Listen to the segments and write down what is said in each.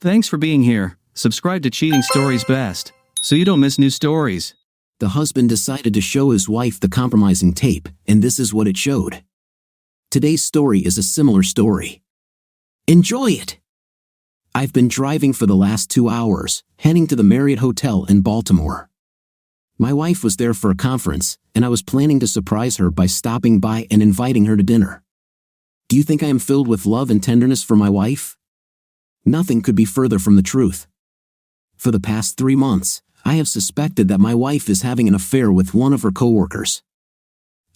Thanks for being here. Subscribe to Cheating Stories Best, so you don't miss new stories. The husband decided to show his wife the compromising tape, and this is what it showed. Today's story is a similar story. Enjoy it! I've been driving for the last 2 hours, heading to the Marriott Hotel in Baltimore. My wife was there for a conference, and I was planning to surprise her by stopping by and inviting her to dinner. Do you think I am filled with love and tenderness for my wife? Nothing could be further from the truth. For the past 3 months, I have suspected that my wife is having an affair with one of her coworkers.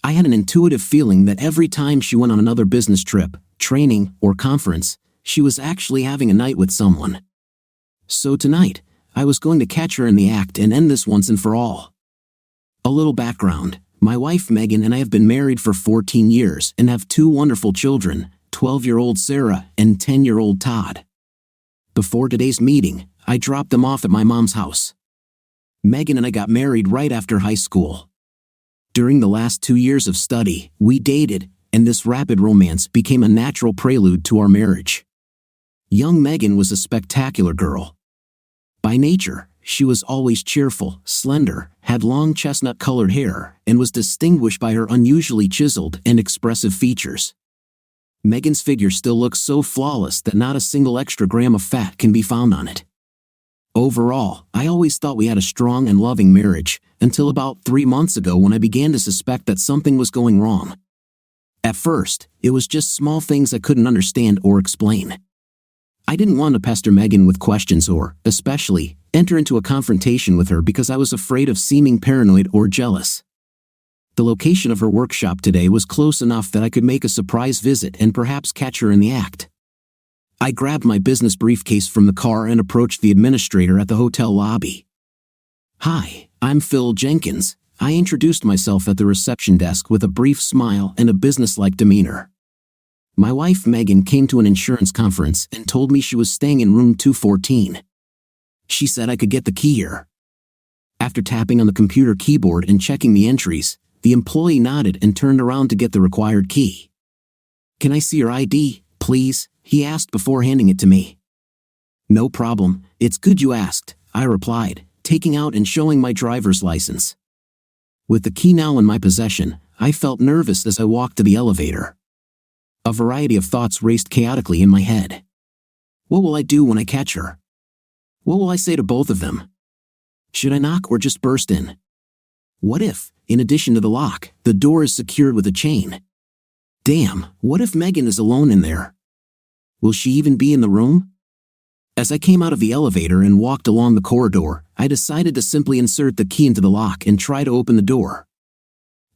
I had an intuitive feeling that every time she went on another business trip, training, or conference, she was actually having a night with someone. So tonight, I was going to catch her in the act and end this once and for all. A little background: my wife Megan and I have been married for 14 years and have 2 wonderful children, 12-year-old Sarah and 10-year-old Todd. Before today's meeting, I dropped them off at my mom's house. Megan and I got married right after high school. During the last 2 years of study, we dated, and this rapid romance became a natural prelude to our marriage. Young Megan was a spectacular girl. By nature, she was always cheerful, slender, had long chestnut-colored hair, and was distinguished by her unusually chiseled and expressive features. Megan's figure still looks so flawless that not a single extra gram of fat can be found on it. Overall, I always thought we had a strong and loving marriage, until about 3 months ago when I began to suspect that something was going wrong. At first, it was just small things I couldn't understand or explain. I didn't want to pester Megan with questions or, especially, enter into a confrontation with her because I was afraid of seeming paranoid or jealous. The location of her workshop today was close enough that I could make a surprise visit and perhaps catch her in the act. I grabbed my business briefcase from the car and approached the administrator at the hotel lobby. "Hi, I'm Phil Jenkins," I introduced myself at the reception desk with a brief smile and a businesslike demeanor. My wife Megan came to an insurance conference and told me she was staying in room 214. She said I could get the key here. After tapping on the computer keyboard and checking the entries, the employee nodded and turned around to get the required key. "Can I see your ID, please?" he asked before handing it to me. "No problem, it's good you asked," I replied, taking out and showing my driver's license. With the key now in my possession, I felt nervous as I walked to the elevator. A variety of thoughts raced chaotically in my head. What will I do when I catch her? What will I say to both of them? Should I knock or just burst in? What if, in addition to the lock, the door is secured with a chain? Damn, what if Megan is alone in there? Will she even be in the room? As I came out of the elevator and walked along the corridor, I decided to simply insert the key into the lock and try to open the door.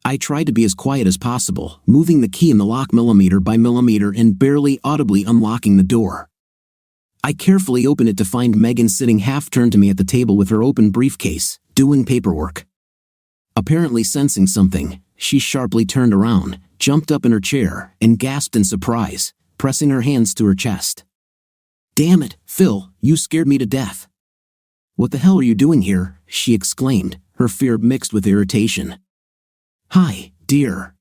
I tried to be as quiet as possible, moving the key in the lock millimeter by millimeter and barely audibly unlocking the door. I carefully opened it to find Megan sitting half-turned to me at the table with her open briefcase, doing paperwork. Apparently sensing something, she sharply turned around, jumped up in her chair, and gasped in surprise, pressing her hands to her chest. "Damn it, Phil, you scared me to death." "What the hell are you doing here?" she exclaimed, her fear mixed with irritation. "Hi, dear.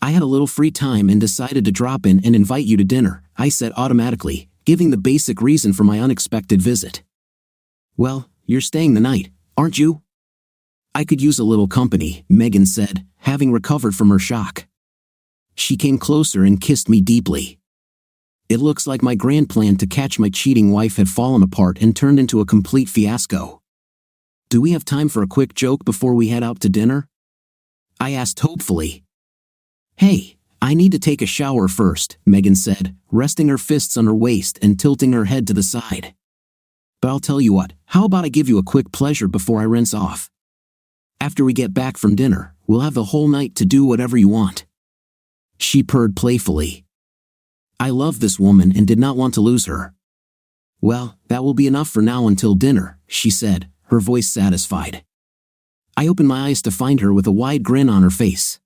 I had a little free time and decided to drop in and invite you to dinner," I said automatically, giving the basic reason for my unexpected visit. "Well, you're staying the night, aren't you?" "I could use a little company," Megan said, having recovered from her shock. She came closer and kissed me deeply. It looks like my grand plan to catch my cheating wife had fallen apart and turned into a complete fiasco. "Do we have time for a quick joke before we head out to dinner?" I asked hopefully. "Hey, I need to take a shower first," Megan said, resting her fists on her waist and tilting her head to the side. "But I'll tell you what, how about I give you a quick pleasure before I rinse off? After we get back from dinner, we'll have the whole night to do whatever you want." She purred playfully. I loved this woman and did not want to lose her. "Well, that will be enough for now until dinner," she said, her voice satisfied. I opened my eyes to find her with a wide grin on her face.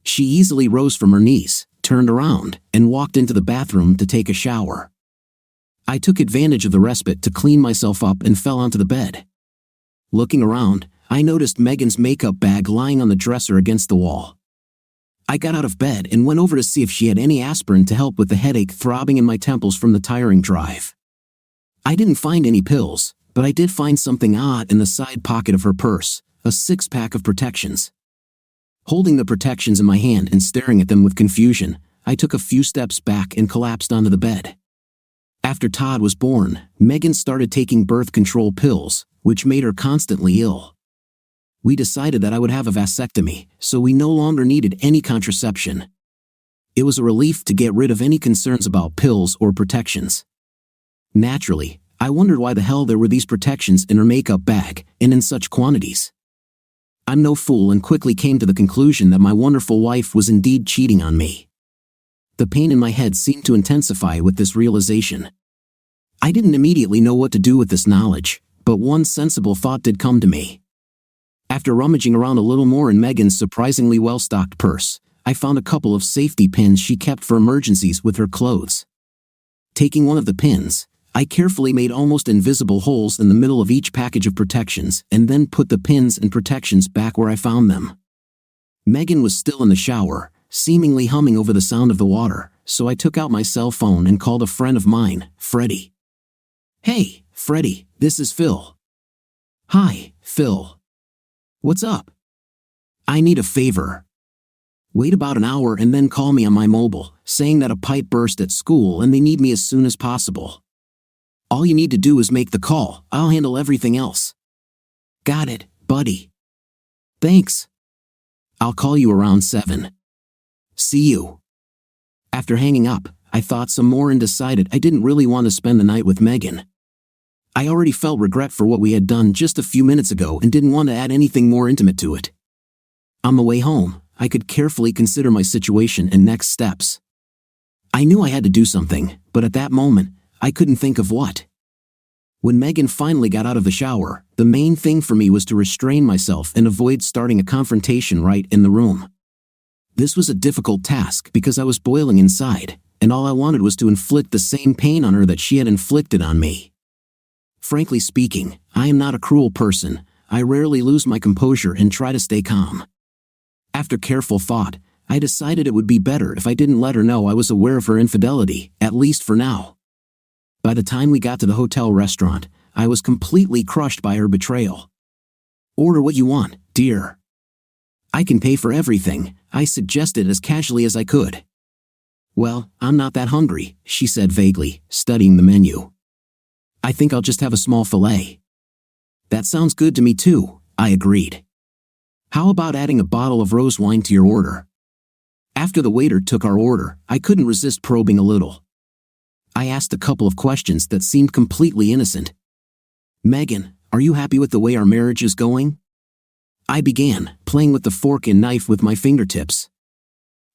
She easily rose from her knees, turned around, and walked into the bathroom to take a shower. I took advantage of the respite to clean myself up and fell onto the bed. Looking around, I noticed Megan's makeup bag lying on the dresser against the wall. I got out of bed and went over to see if she had any aspirin to help with the headache throbbing in my temples from the tiring drive. I didn't find any pills, but I did find something odd in the side pocket of her purse, a 6-pack of protections. Holding the protections in my hand and staring at them with confusion, I took a few steps back and collapsed onto the bed. After Todd was born, Megan started taking birth control pills, which made her constantly ill. We decided that I would have a vasectomy, so we no longer needed any contraception. It was a relief to get rid of any concerns about pills or protections. Naturally, I wondered why the hell there were these protections in her makeup bag, and in such quantities. I'm no fool and quickly came to the conclusion that my wonderful wife was indeed cheating on me. The pain in my head seemed to intensify with this realization. I didn't immediately know what to do with this knowledge, but one sensible thought did come to me. After rummaging around a little more in Megan's surprisingly well-stocked purse, I found a couple of safety pins she kept for emergencies with her clothes. Taking one of the pins, I carefully made almost invisible holes in the middle of each package of protections and then put the pins and protections back where I found them. Megan was still in the shower, seemingly humming over the sound of the water, so I took out my cell phone and called a friend of mine, Freddie. "Hey, Freddie, this is Phil." "Hi, Phil. What's up?" "I need a favor. Wait about an hour and then call me on my mobile, saying that a pipe burst at school and they need me as soon as possible. All you need to do is make the call. I'll handle everything else." "Got it, buddy. Thanks. I'll call you around 7. See you." After hanging up, I thought some more and decided I didn't really want to spend the night with Megan. I already felt regret for what we had done just a few minutes ago and didn't want to add anything more intimate to it. On the way home, I could carefully consider my situation and next steps. I knew I had to do something, but at that moment, I couldn't think of what. When Megan finally got out of the shower, the main thing for me was to restrain myself and avoid starting a confrontation right in the room. This was a difficult task because I was boiling inside, and all I wanted was to inflict the same pain on her that she had inflicted on me. Frankly speaking, I am not a cruel person. I rarely lose my composure and try to stay calm. After careful thought, I decided it would be better if I didn't let her know I was aware of her infidelity, at least for now. By the time we got to the hotel restaurant, I was completely crushed by her betrayal. "Order what you want, dear. I can pay for everything," I suggested as casually as I could. "Well, I'm not that hungry," she said vaguely, studying the menu. "I think I'll just have a small fillet." "That sounds good to me too," I agreed. "How about adding a bottle of rose wine to your order?" After the waiter took our order, I couldn't resist probing a little. I asked a couple of questions that seemed completely innocent. "Megan, are you happy with the way our marriage is going?" I began, playing with the fork and knife with my fingertips.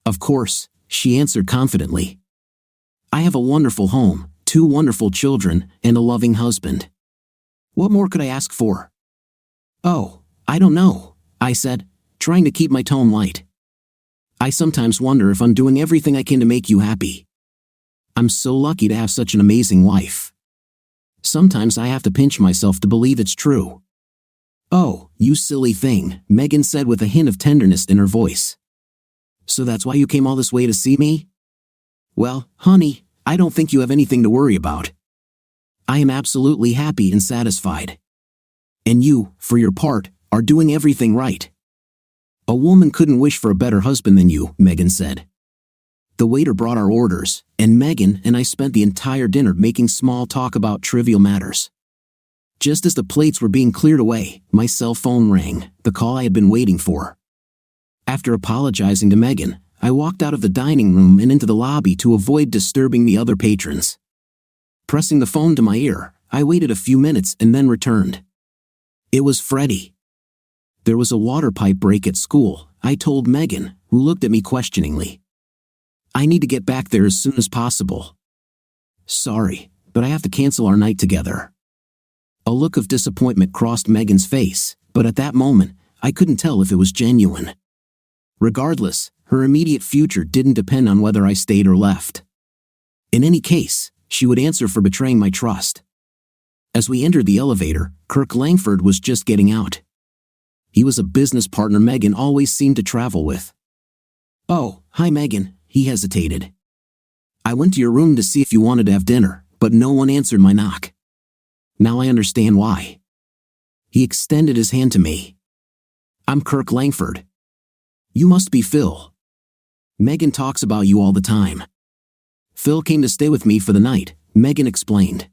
"Of course," she answered confidently. "I have a wonderful home, 2 wonderful children, and a loving husband. What more could I ask for?" "Oh, I don't know," I said, trying to keep my tone light. "I sometimes wonder if I'm doing everything I can to make you happy. I'm so lucky to have such an amazing wife. Sometimes I have to pinch myself to believe it's true." "Oh, you silly thing," Megan said with a hint of tenderness in her voice. "So that's why you came all this way to see me? Well, honey, I don't think you have anything to worry about. I am absolutely happy and satisfied. And you, for your part, are doing everything right. A woman couldn't wish for a better husband than you," Megan said. The waiter brought our orders, and Megan and I spent the entire dinner making small talk about trivial matters. Just as the plates were being cleared away, my cell phone rang, the call I had been waiting for. After apologizing to Megan, I walked out of the dining room and into the lobby to avoid disturbing the other patrons. Pressing the phone to my ear, I waited a few minutes and then returned. It was Freddie. "There was a water pipe break at school," I told Megan, who looked at me questioningly. "I need to get back there as soon as possible." "Sorry, but I have to cancel our night together." A look of disappointment crossed Megan's face, but at that moment, I couldn't tell if it was genuine. Regardless, her immediate future didn't depend on whether I stayed or left. In any case, she would answer for betraying my trust. As we entered the elevator, Kirk Langford was just getting out. He was a business partner Megan always seemed to travel with. "Oh, hi Megan," he hesitated. "I went to your room to see if you wanted to have dinner, but no one answered my knock. Now I understand why. He extended his hand to me. I'm Kirk Langford. You must be Phil. Megan talks about you all the time. Phil came to stay with me for the night, Megan explained.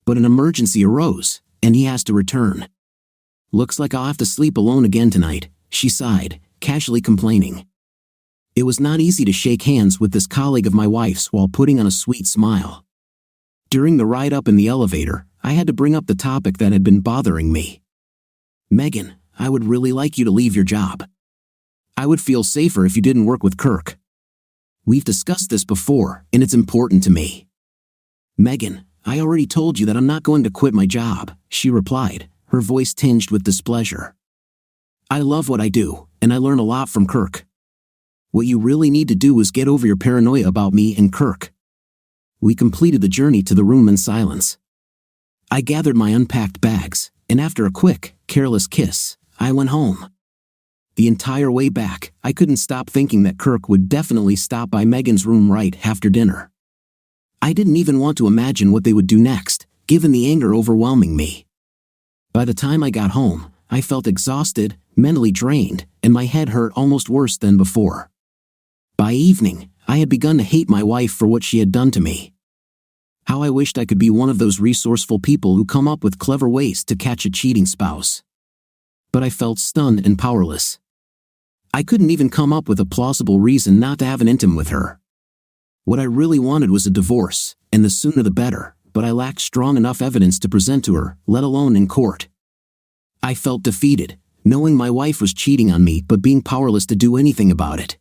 But an emergency arose, and he has to return. Looks like I'll have to sleep alone again tonight, she sighed, casually complaining. It was not easy to shake hands with this colleague of my wife's while putting on a sweet smile. During the ride up in the elevator, I had to bring up the topic that had been bothering me. Megan, I would really like you to leave your job. I would feel safer if you didn't work with Kirk. We've discussed this before, and it's important to me. Megan, I already told you that I'm not going to quit my job, she replied, her voice tinged with displeasure. I love what I do, and I learn a lot from Kirk. What you really need to do is get over your paranoia about me and Kirk. We completed the journey to the room in silence. I gathered my unpacked bags, and after a quick, careless kiss, I went home. The entire way back, I couldn't stop thinking that Kirk would definitely stop by Megan's room right after dinner. I didn't even want to imagine what they would do next, given the anger overwhelming me. By the time I got home, I felt exhausted, mentally drained, and my head hurt almost worse than before. By evening, I had begun to hate my wife for what she had done to me. How I wished I could be one of those resourceful people who come up with clever ways to catch a cheating spouse. But I felt stunned and powerless. I couldn't even come up with a plausible reason not to have an intim with her. What I really wanted was a divorce, and the sooner the better, but I lacked strong enough evidence to present to her, let alone in court. I felt defeated, knowing my wife was cheating on me but being powerless to do anything about it.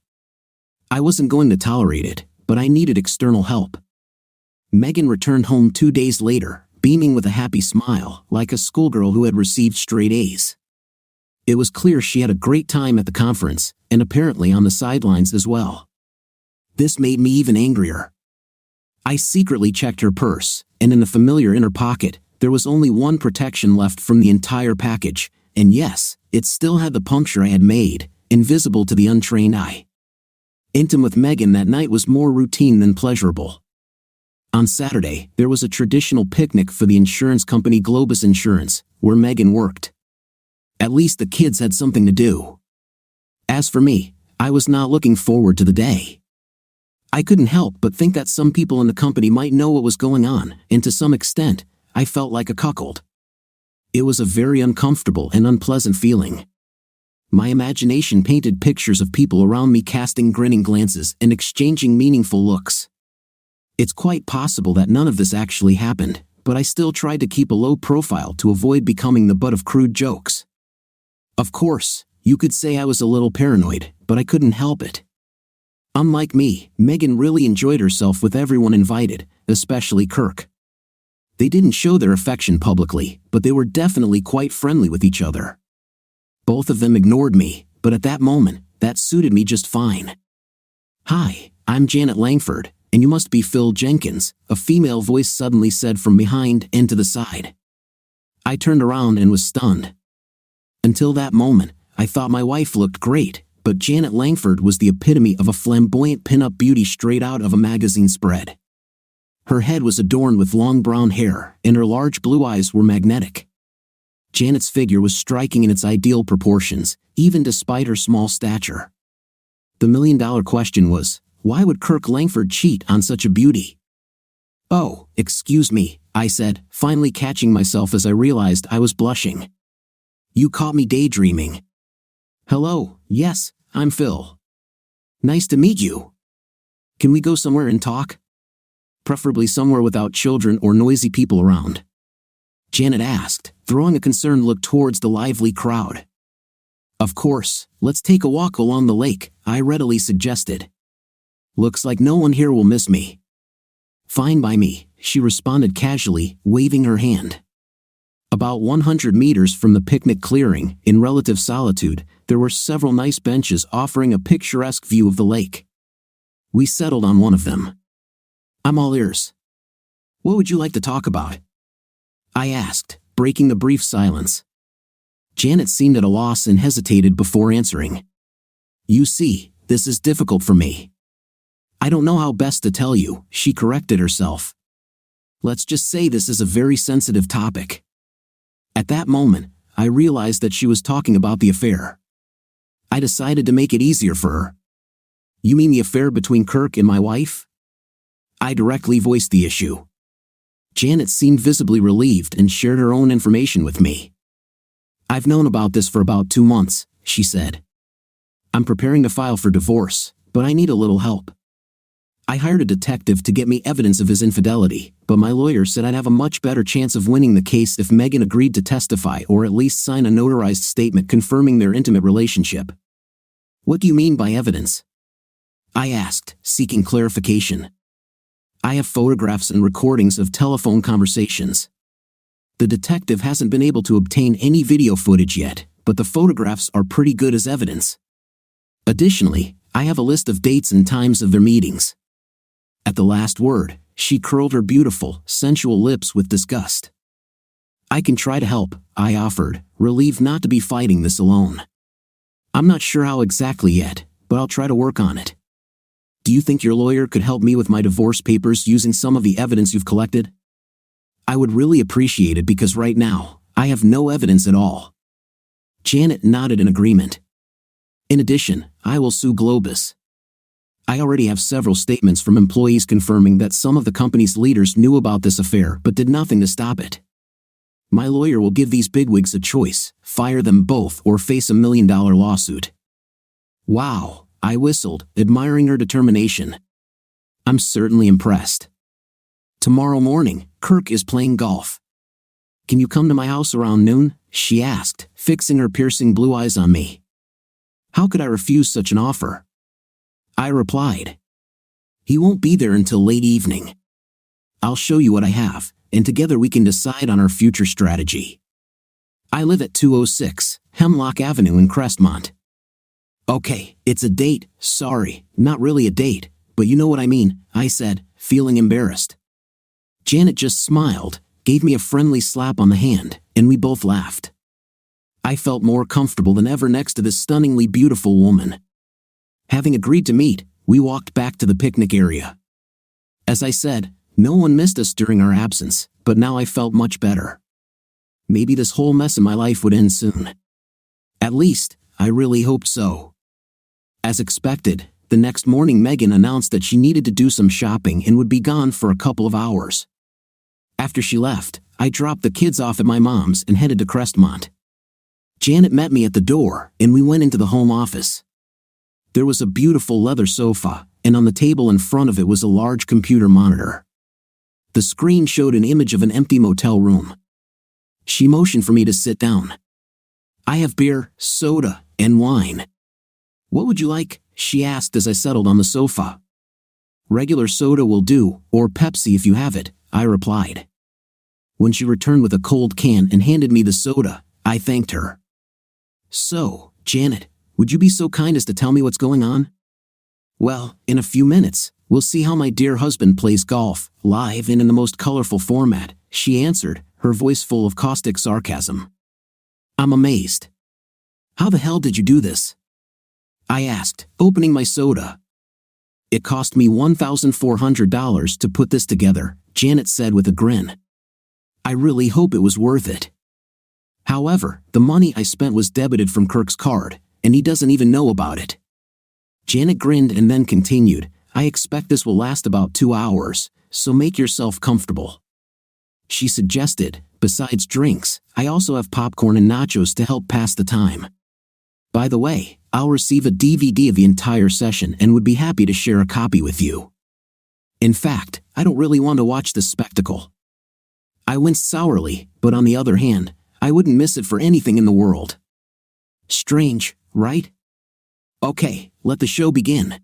I wasn't going to tolerate it, but I needed external help. Megan returned home 2 days later, beaming with a happy smile, like a schoolgirl who had received straight A's. It was clear she had a great time at the conference, and apparently on the sidelines as well. This made me even angrier. I secretly checked her purse, and in the familiar inner pocket, there was only one protection left from the entire package, and yes, it still had the puncture I had made, invisible to the untrained eye. Intim with Megan that night was more routine than pleasurable. On Saturday, there was a traditional picnic for the insurance company Globus Insurance, where Megan worked. At least the kids had something to do. As for me, I was not looking forward to the day. I couldn't help but think that some people in the company might know what was going on, and to some extent, I felt like a cuckold. It was a very uncomfortable and unpleasant feeling. My imagination painted pictures of people around me casting grinning glances and exchanging meaningful looks. It's quite possible that none of this actually happened, but I still tried to keep a low profile to avoid becoming the butt of crude jokes. Of course, you could say I was a little paranoid, but I couldn't help it. Unlike me, Megan really enjoyed herself with everyone invited, especially Kirk. They didn't show their affection publicly, but they were definitely quite friendly with each other. Both of them ignored me, but at that moment, that suited me just fine. Hi, I'm Janet Langford, and you must be Phil Jenkins, a female voice suddenly said from behind and to the side. I turned around and was stunned. Until that moment, I thought my wife looked great, but Janet Langford was the epitome of a flamboyant pin-up beauty straight out of a magazine spread. Her head was adorned with long brown hair, and her large blue eyes were magnetic. Janet's figure was striking in its ideal proportions, even despite her small stature. The million-dollar question was, why would Kirk Langford cheat on such a beauty? Oh, excuse me, I said, finally catching myself as I realized I was blushing. You caught me daydreaming. Hello, yes, I'm Phil. Nice to meet you. Can we go somewhere and talk? Preferably somewhere without children or noisy people around. Janet asked, throwing a concerned look towards the lively crowd. Of course, let's take a walk along the lake, I readily suggested. Looks like no one here will miss me. Fine by me, she responded casually, waving her hand. About 100 meters from the picnic clearing, in relative solitude, there were several nice benches offering a picturesque view of the lake. We settled on one of them. I'm all ears. What would you like to talk about? I asked, breaking the brief silence. Janet seemed at a loss and hesitated before answering. You see, this is difficult for me. I don't know how best to tell you, she corrected herself. Let's just say this is a very sensitive topic. At that moment, I realized that she was talking about the affair. I decided to make it easier for her. You mean the affair between Kirk and my wife? I directly voiced the issue. Janet seemed visibly relieved and shared her own information with me. I've known about this for about 2 months, she said. I'm preparing to file for divorce, but I need a little help. I hired a detective to get me evidence of his infidelity, but my lawyer said I'd have a much better chance of winning the case if Megan agreed to testify or at least sign a notarized statement confirming their intimate relationship. What do you mean by evidence? I asked, seeking clarification. I have photographs and recordings of telephone conversations. The detective hasn't been able to obtain any video footage yet, but the photographs are pretty good as evidence. Additionally, I have a list of dates and times of their meetings. At the last word, she curled her beautiful, sensual lips with disgust. I can try to help, I offered, relieved not to be fighting this alone. I'm not sure how exactly yet, but I'll try to work on it. Do you think your lawyer could help me with my divorce papers using some of the evidence you've collected? I would really appreciate it because right now, I have no evidence at all. Janet nodded in agreement. In addition, I will sue Globus. I already have several statements from employees confirming that some of the company's leaders knew about this affair but did nothing to stop it. My lawyer will give these bigwigs a choice, fire them both or face a $1 million lawsuit. Wow, I whistled, admiring her determination. I'm certainly impressed. Tomorrow morning, Kirk is playing golf. Can you come to my house around noon? She asked, fixing her piercing blue eyes on me. How could I refuse such an offer? I replied. He won't be there until late evening. I'll show you what I have, and together we can decide on our future strategy. I live at 206 Hemlock Avenue in Crestmont. Okay, it's a date, sorry, not really a date, but you know what I mean, I said, feeling embarrassed. Janet just smiled, gave me a friendly slap on the hand, and we both laughed. I felt more comfortable than ever next to this stunningly beautiful woman. Having agreed to meet, we walked back to the picnic area. As I said, no one missed us during our absence, but now I felt much better. Maybe this whole mess in my life would end soon. At least, I really hoped so. As expected, the next morning Megan announced that she needed to do some shopping and would be gone for a couple of hours. After she left, I dropped the kids off at my mom's and headed to Crestmont. Janet met me at the door, and we went into the home office. There was a beautiful leather sofa, and on the table in front of it was a large computer monitor. The screen showed an image of an empty motel room. She motioned for me to sit down. I have beer, soda, and wine. What would you like? She asked as I settled on the sofa. Regular soda will do, or Pepsi if you have it, I replied. When she returned with a cold can and handed me the soda, I thanked her. So, Janet, would you be so kind as to tell me what's going on? Well, in a few minutes, we'll see how my dear husband plays golf, live and in the most colorful format, she answered, her voice full of caustic sarcasm. I'm amazed. How the hell did you do this? I asked, opening my soda. It cost me $1,400 to put this together, Janet said with a grin. I really hope it was worth it. However, the money I spent was debited from Kirk's card, and he doesn't even know about it. Janet grinned and then continued, I expect this will last about 2 hours, so make yourself comfortable. She suggested, besides drinks, I also have popcorn and nachos to help pass the time. By the way, I'll receive a DVD of the entire session and would be happy to share a copy with you. In fact, I don't really want to watch this spectacle. I winced sourly, but on the other hand, I wouldn't miss it for anything in the world. Strange, right? Okay, let the show begin.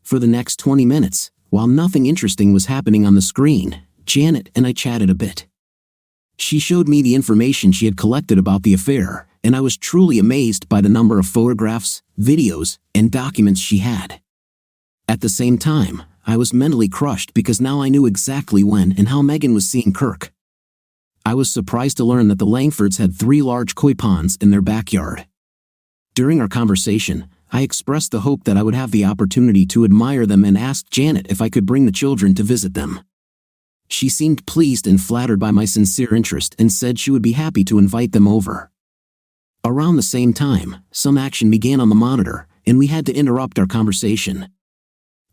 For the next 20 minutes, while nothing interesting was happening on the screen, Janet and I chatted a bit. She showed me the information she had collected about the affair, and I was truly amazed by the number of photographs, videos, and documents she had. At the same time, I was mentally crushed because now I knew exactly when and how Megan was seeing Kirk. I was surprised to learn that the Langfords had 3 large koi ponds in their backyard. During our conversation, I expressed the hope that I would have the opportunity to admire them and asked Janet if I could bring the children to visit them. She seemed pleased and flattered by my sincere interest and said she would be happy to invite them over. Around the same time, some action began on the monitor, and we had to interrupt our conversation.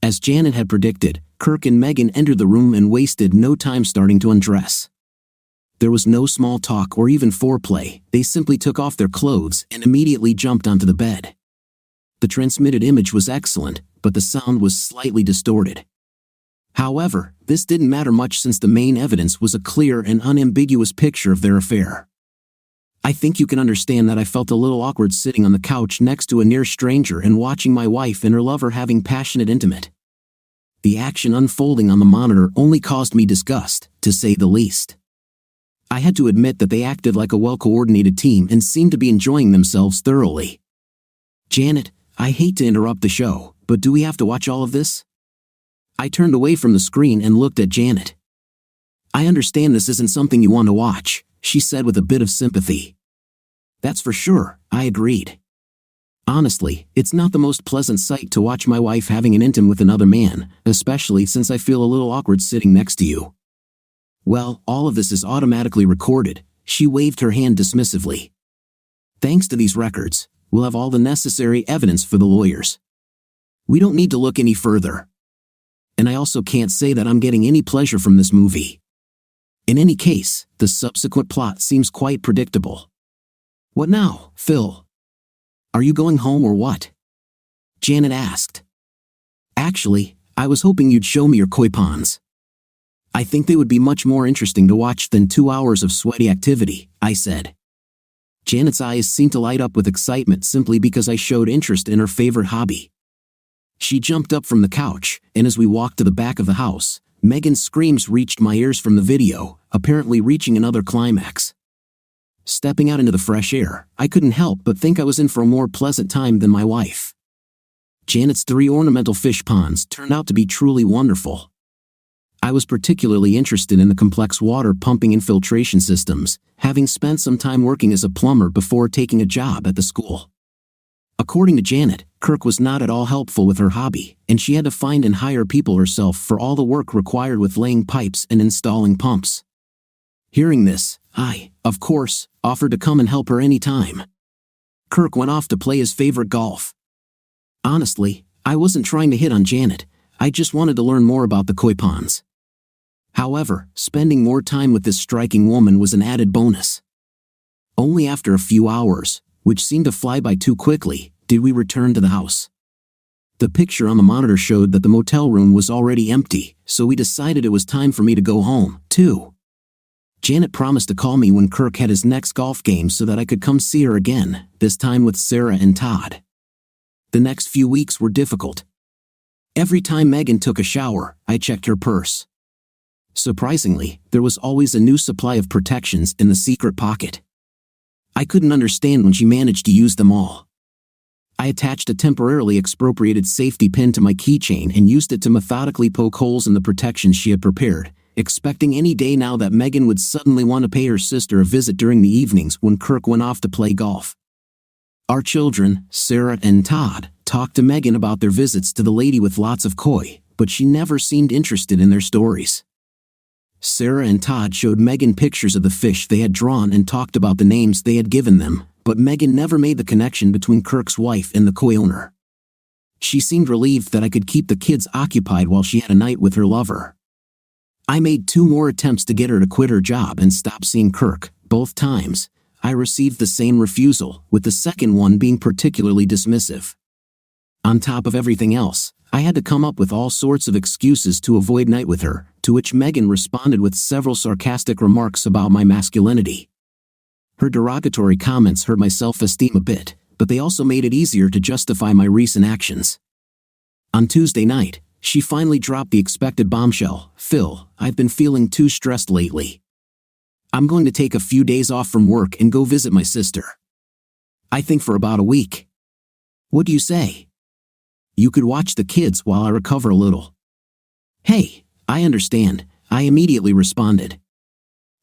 As Janet had predicted, Kirk and Megan entered the room and wasted no time starting to undress. There was no small talk or even foreplay. They simply took off their clothes and immediately jumped onto the bed. The transmitted image was excellent, but the sound was slightly distorted. However, this didn't matter much since the main evidence was a clear and unambiguous picture of their affair. I think you can understand that I felt a little awkward sitting on the couch next to a near stranger and watching my wife and her lover having passionate intimate. The action unfolding on the monitor only caused me disgust, to say the least. I had to admit that they acted like a well-coordinated team and seemed to be enjoying themselves thoroughly. Janet, I hate to interrupt the show, but do we have to watch all of this? I turned away from the screen and looked at Janet. I understand this isn't something you want to watch, she said with a bit of sympathy. That's for sure, I agreed. Honestly, it's not the most pleasant sight to watch my wife having an intim with another man, especially since I feel a little awkward sitting next to you. Well, all of this is automatically recorded, she waved her hand dismissively. Thanks to these records, we'll have all the necessary evidence for the lawyers. We don't need to look any further. And I also can't say that I'm getting any pleasure from this movie. In any case, the subsequent plot seems quite predictable. What now, Phil? Are you going home or what? Janet asked. Actually, I was hoping you'd show me your koi ponds. I think they would be much more interesting to watch than 2 hours of sweaty activity, I said. Janet's eyes seemed to light up with excitement simply because I showed interest in her favorite hobby. She jumped up from the couch, and as we walked to the back of the house, Megan's screams reached my ears from the video, apparently reaching another climax. Stepping out into the fresh air, I couldn't help but think I was in for a more pleasant time than my wife. Janet's 3 ornamental fish ponds turned out to be truly wonderful. I was particularly interested in the complex water pumping and filtration systems, having spent some time working as a plumber before taking a job at the school. According to Janet, Kirk was not at all helpful with her hobby, and she had to find and hire people herself for all the work required with laying pipes and installing pumps. Hearing this, I, of course, offered to come and help her any time. Kirk went off to play his favorite golf. Honestly, I wasn't trying to hit on Janet, I just wanted to learn more about the koi ponds. However, spending more time with this striking woman was an added bonus. Only after a few hours, which seemed to fly by too quickly, did we return to the house. The picture on the monitor showed that the motel room was already empty, so we decided it was time for me to go home, too. Janet promised to call me when Kirk had his next golf game so that I could come see her again, this time with Sarah and Todd. The next few weeks were difficult. Every time Megan took a shower, I checked her purse. Surprisingly, there was always a new supply of protections in the secret pocket. I couldn't understand when she managed to use them all. I attached a temporarily expropriated safety pin to my keychain and used it to methodically poke holes in the protections she had prepared, expecting any day now that Megan would suddenly want to pay her sister a visit during the evenings when Kirk went off to play golf. Our children, Sarah and Todd, talked to Megan about their visits to the lady with lots of koi, but she never seemed interested in their stories. Sarah and Todd showed Megan pictures of the fish they had drawn and talked about the names they had given them, but Megan never made the connection between Kirk's wife and the koi owner. She seemed relieved that I could keep the kids occupied while she had a night with her lover. I made 2 more attempts to get her to quit her job and stop seeing Kirk. Both times, I received the same refusal, with the second one being particularly dismissive. On top of everything else, I had to come up with all sorts of excuses to avoid night with her, to which Megan responded with several sarcastic remarks about my masculinity. Her derogatory comments hurt my self-esteem a bit, but they also made it easier to justify my recent actions. On Tuesday night, she finally dropped the expected bombshell. Phil, I've been feeling too stressed lately. I'm going to take a few days off from work and go visit my sister. I think for about a week. What do you say? You could watch the kids while I recover a little. Hey, I understand, I immediately responded.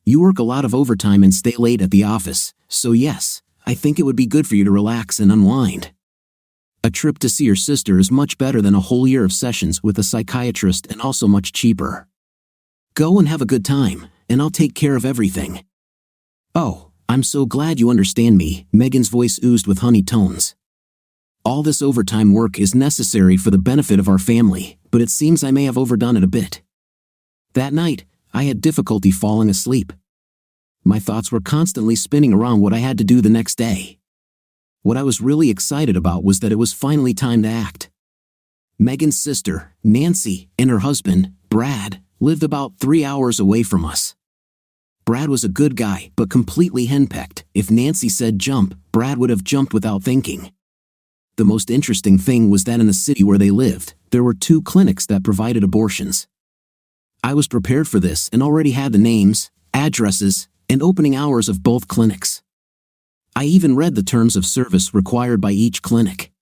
You work a lot of overtime and stay late at the office, so yes, I think it would be good for you to relax and unwind. A trip to see your sister is much better than a whole year of sessions with a psychiatrist and also much cheaper. Go and have a good time, and I'll take care of everything." "Oh, I'm so glad you understand me," Megan's voice oozed with honey tones. "All this overtime work is necessary for the benefit of our family, but it seems I may have overdone it a bit." That night, I had difficulty falling asleep. My thoughts were constantly spinning around what I had to do the next day. What I was really excited about was that it was finally time to act. Megan's sister, Nancy, and her husband, Brad, lived about 3 hours away from us. Brad was a good guy, but completely henpecked. If Nancy said jump, Brad would have jumped without thinking. The most interesting thing was that in the city where they lived, there were 2 clinics that provided abortions. I was prepared for this and already had the names, addresses, and opening hours of both clinics. I even read the terms of service required by each clinic.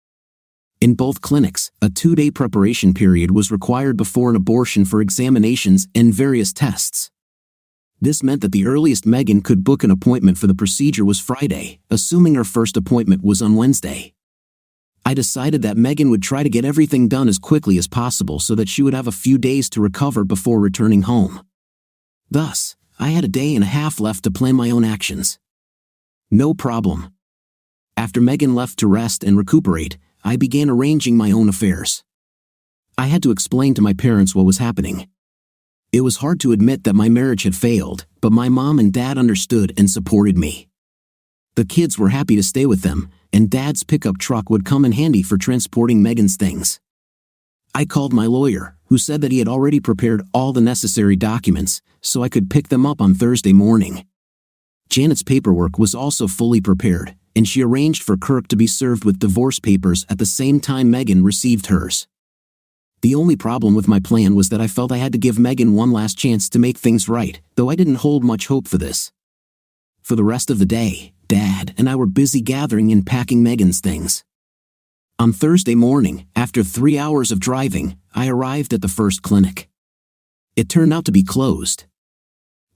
In both clinics, a 2-day preparation period was required before an abortion for examinations and various tests. This meant that the earliest Megan could book an appointment for the procedure was Friday, assuming her first appointment was on Wednesday. I decided that Megan would try to get everything done as quickly as possible so that she would have a few days to recover before returning home. Thus, I had a day and a half left to plan my own actions. No problem. After Megan left to rest and recuperate, I began arranging my own affairs. I had to explain to my parents what was happening. It was hard to admit that my marriage had failed, but my mom and dad understood and supported me. The kids were happy to stay with them, and Dad's pickup truck would come in handy for transporting Megan's things. I called my lawyer, who said that he had already prepared all the necessary documents, so I could pick them up on Thursday morning. Janet's paperwork was also fully prepared, and she arranged for Kirk to be served with divorce papers at the same time Megan received hers. The only problem with my plan was that I felt I had to give Megan one last chance to make things right, though I didn't hold much hope for this. For the rest of the day, Dad and I were busy gathering and packing Megan's things. On Thursday morning, after 3 hours of driving, I arrived at the first clinic. It turned out to be closed.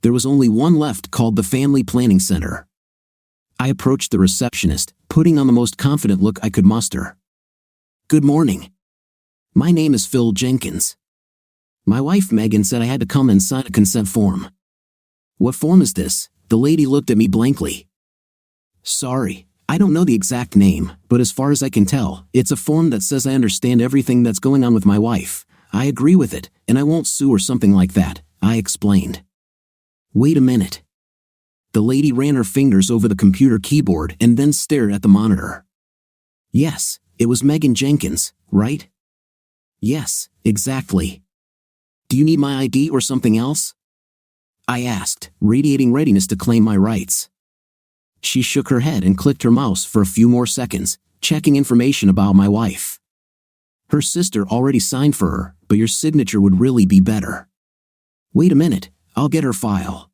There was only one left, called the Family Planning Center. I approached the receptionist, putting on the most confident look I could muster. "Good morning. My name is Phil Jenkins. My wife Megan said I had to come and sign a consent form." "What form is this?" The lady looked at me blankly. "Sorry, I don't know the exact name, but as far as I can tell, it's a form that says I understand everything that's going on with my wife. I agree with it, and I won't sue or something like that," I explained. "Wait a minute." The lady ran her fingers over the computer keyboard and then stared at the monitor. "Yes, it was Megan Jenkins, right?" "Yes, exactly. Do you need my ID or something else?" I asked, radiating readiness to claim my rights. She shook her head and clicked her mouse for a few more seconds, checking information about my wife. "Her sister already signed for her, but your signature would really be better." "Wait a minute, I'll get her file."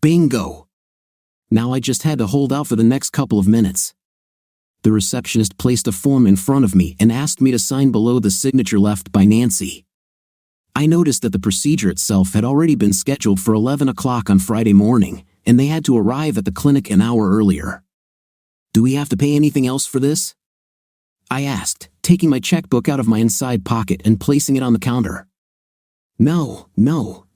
Bingo! Now I just had to hold out for the next couple of minutes. The receptionist placed a form in front of me and asked me to sign below the signature left by Nancy. I noticed that the procedure itself had already been scheduled for 11 o'clock on Friday morning, and they had to arrive at the clinic an hour earlier. "Do we have to pay anything else for this?" I asked, taking my checkbook out of my inside pocket and placing it on the counter. No,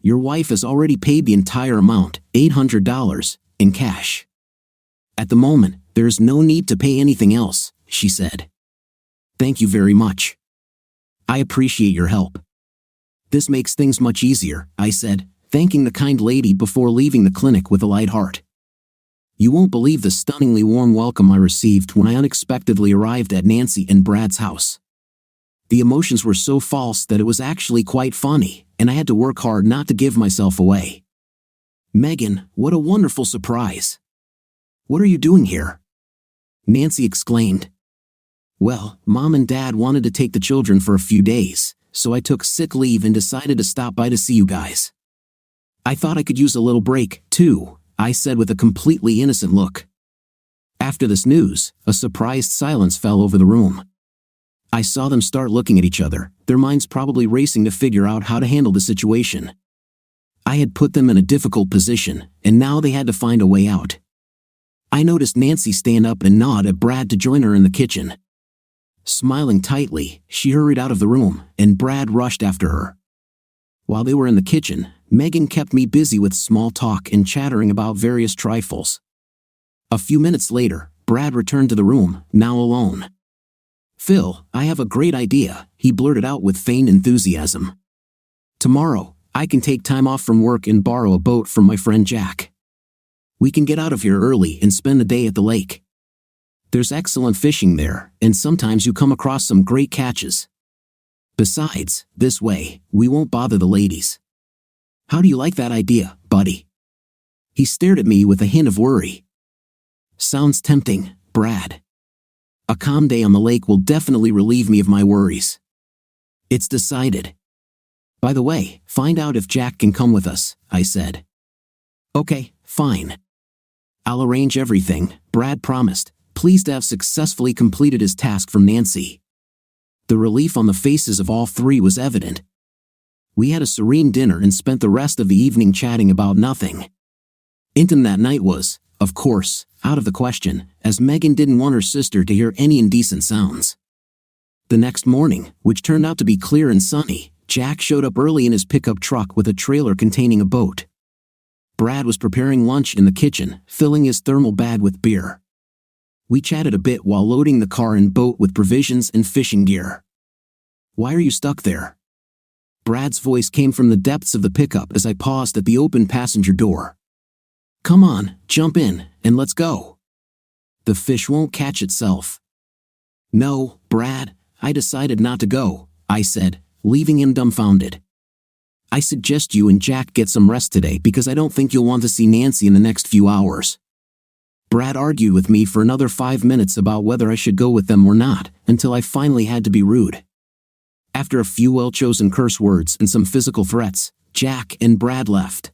your wife has already paid the entire amount, $800, in cash. At the moment, there is no need to pay anything else," she said. "Thank you very much. I appreciate your help." "This makes things much easier," I said, thanking the kind lady before leaving the clinic with a light heart. You won't believe the stunningly warm welcome I received when I unexpectedly arrived at Nancy and Brad's house. The emotions were so false that it was actually quite funny, and I had to work hard not to give myself away. "Megan, what a wonderful surprise. What are you doing here?" Nancy exclaimed. "Well, Mom and Dad wanted to take the children for a few days, so I took sick leave and decided to stop by to see you guys. I thought I could use a little break, too," I said with a completely innocent look. After this news, a surprised silence fell over the room. I saw them start looking at each other, their minds probably racing to figure out how to handle the situation. I had put them in a difficult position, and now they had to find a way out. I noticed Nancy stand up and nod at Brad to join her in the kitchen. Smiling tightly, she hurried out of the room, and Brad rushed after her. While they were in the kitchen, Megan kept me busy with small talk and chattering about various trifles. A few minutes later, Brad returned to the room, now alone. "Phil, I have a great idea," he blurted out with feigned enthusiasm. "Tomorrow, I can take time off from work and borrow a boat from my friend Jack. We can get out of here early and spend the day at the lake. There's excellent fishing there, and sometimes you come across some great catches. Besides, this way, we won't bother the ladies. How do you like that idea, buddy?" He stared at me with a hint of worry. "Sounds tempting, Brad. A calm day on the lake will definitely relieve me of my worries." "It's decided. By the way, find out if Jack can come with us," I said. "Okay, fine. I'll arrange everything," Brad promised, pleased to have successfully completed his task from Nancy. The relief on the faces of all three was evident. We had a serene dinner and spent the rest of the evening chatting about nothing. Intim that night was, of course, out of the question, as Megan didn't want her sister to hear any indecent sounds. The next morning, which turned out to be clear and sunny, Jack showed up early in his pickup truck with a trailer containing a boat. Brad was preparing lunch in the kitchen, filling his thermal bag with beer. We chatted a bit while loading the car and boat with provisions and fishing gear. "Why are you stuck there?" Brad's voice came from the depths of the pickup as I paused at the open passenger door. "Come on, jump in, and let's go. The fish won't catch itself." "No, Brad, I decided not to go," I said, leaving him dumbfounded. "I suggest you and Jack get some rest today because I don't think you'll want to see Nancy in the next few hours." Brad argued with me for another 5 minutes about whether I should go with them or not, until I finally had to be rude. After a few well-chosen curse words and some physical threats, Jack and Brad left.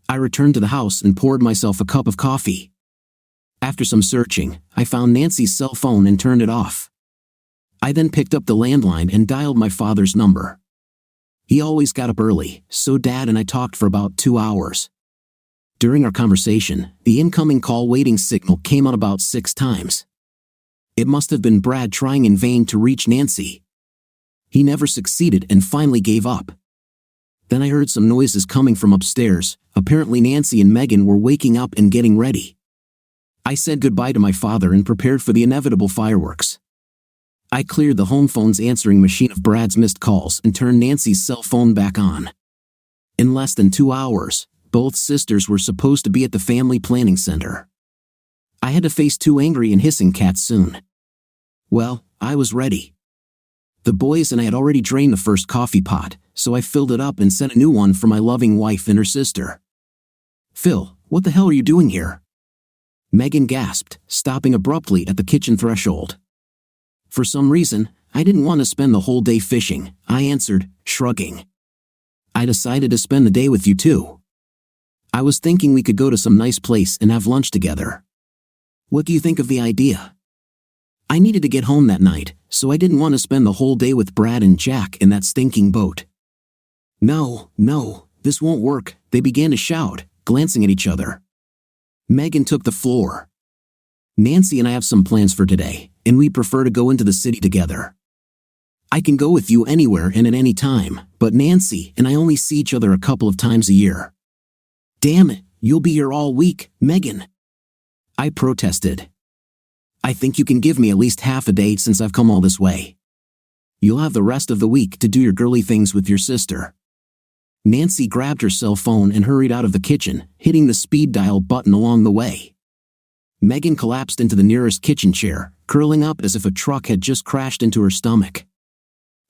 I returned to the house and poured myself a cup of coffee. After some searching, I found Nancy's cell phone and turned it off. I then picked up the landline and dialed my father's number. He always got up early, so Dad and I talked for about 2 hours. During our conversation, the incoming call waiting signal came on about 6 times. It must have been Brad trying in vain to reach Nancy. He never succeeded and finally gave up. Then I heard some noises coming from upstairs. Apparently Nancy and Megan were waking up and getting ready. I said goodbye to my father and prepared for the inevitable fireworks. I cleared the home phone's answering machine of Brad's missed calls and turned Nancy's cell phone back on. In less than 2 hours, both sisters were supposed to be at the family planning center. I had to face 2 angry and hissing cats soon. Well, I was ready. The boys and I had already drained the first coffee pot, so I filled it up and sent a new one for my loving wife and her sister. "Phil, what the hell are you doing here?" Megan gasped, stopping abruptly at the kitchen threshold. "For some reason, I didn't want to spend the whole day fishing," I answered, shrugging. "I decided to spend the day with you too. I was thinking we could go to some nice place and have lunch together. What do you think of the idea?" I needed to get home that night, so I didn't want to spend the whole day with Brad and Jack in that stinking boat. No, this won't work," they began to shout, glancing at each other. Megan took the floor. "Nancy and I have some plans for today, and we'd prefer to go into the city together. I can go with you anywhere and at any time, but Nancy and I only see each other a couple of times a year." "Damn it, you'll be here all week, Megan," I protested. "I think you can give me at least half a day since I've come all this way. You'll have the rest of the week to do your girly things with your sister." Nancy grabbed her cell phone and hurried out of the kitchen, hitting the speed dial button along the way. Megan collapsed into the nearest kitchen chair, curling up as if a truck had just crashed into her stomach.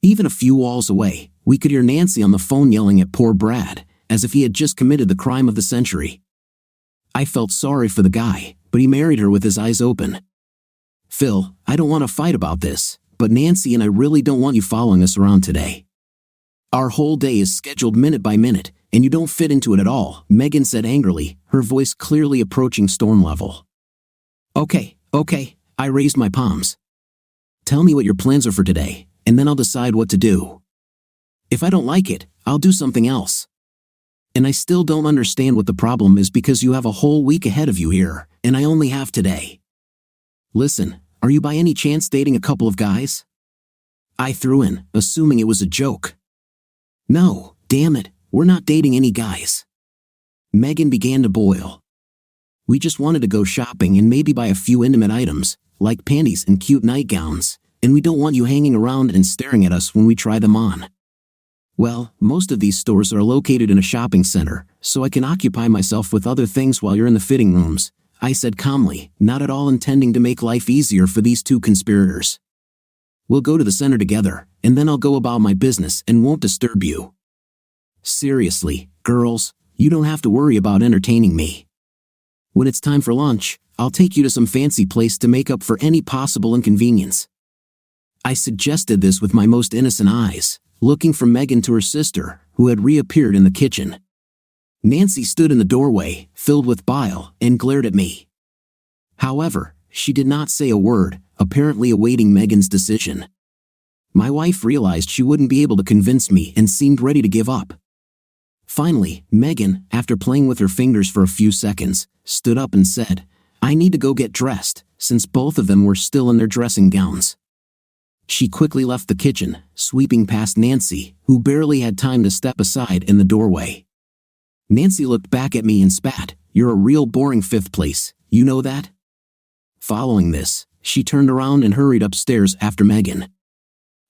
Even a few walls away, we could hear Nancy on the phone yelling at poor Brad, as if he had just committed the crime of the century. I felt sorry for the guy, but he married her with his eyes open. "Phil, I don't want to fight about this, but Nancy and I really don't want you following us around today. Our whole day is scheduled minute by minute, and you don't fit into it at all," Megan said angrily, her voice clearly approaching storm level. Okay, I raised my palms. "Tell me what your plans are for today, and then I'll decide what to do. If I don't like it, I'll do something else. And I still don't understand what the problem is because you have a whole week ahead of you here, and I only have today. Listen, are you by any chance dating a couple of guys?" I threw in, assuming it was a joke. "No, damn it, we're not dating any guys." Megan began to boil. "We just wanted to go shopping and maybe buy a few intimate items, like panties and cute nightgowns, and we don't want you hanging around and staring at us when we try them on." "Well, most of these stores are located in a shopping center, so I can occupy myself with other things while you're in the fitting rooms," I said calmly, not at all intending to make life easier for these two conspirators. "We'll go to the center together, and then I'll go about my business and won't disturb you. Seriously, girls, you don't have to worry about entertaining me. When it's time for lunch, I'll take you to some fancy place to make up for any possible inconvenience." I suggested this with my most innocent eyes, looking from Megan to her sister, who had reappeared in the kitchen. Nancy stood in the doorway, filled with bile, and glared at me. However, she did not say a word, apparently awaiting Megan's decision. My wife realized she wouldn't be able to convince me and seemed ready to give up. Finally, Megan, after playing with her fingers for a few seconds, stood up and said, "I need to go get dressed," since both of them were still in their dressing gowns. She quickly left the kitchen, sweeping past Nancy, who barely had time to step aside in the doorway. Nancy looked back at me and spat, "You're a real boring fifth place, you know that?" Following this, she turned around and hurried upstairs after Megan.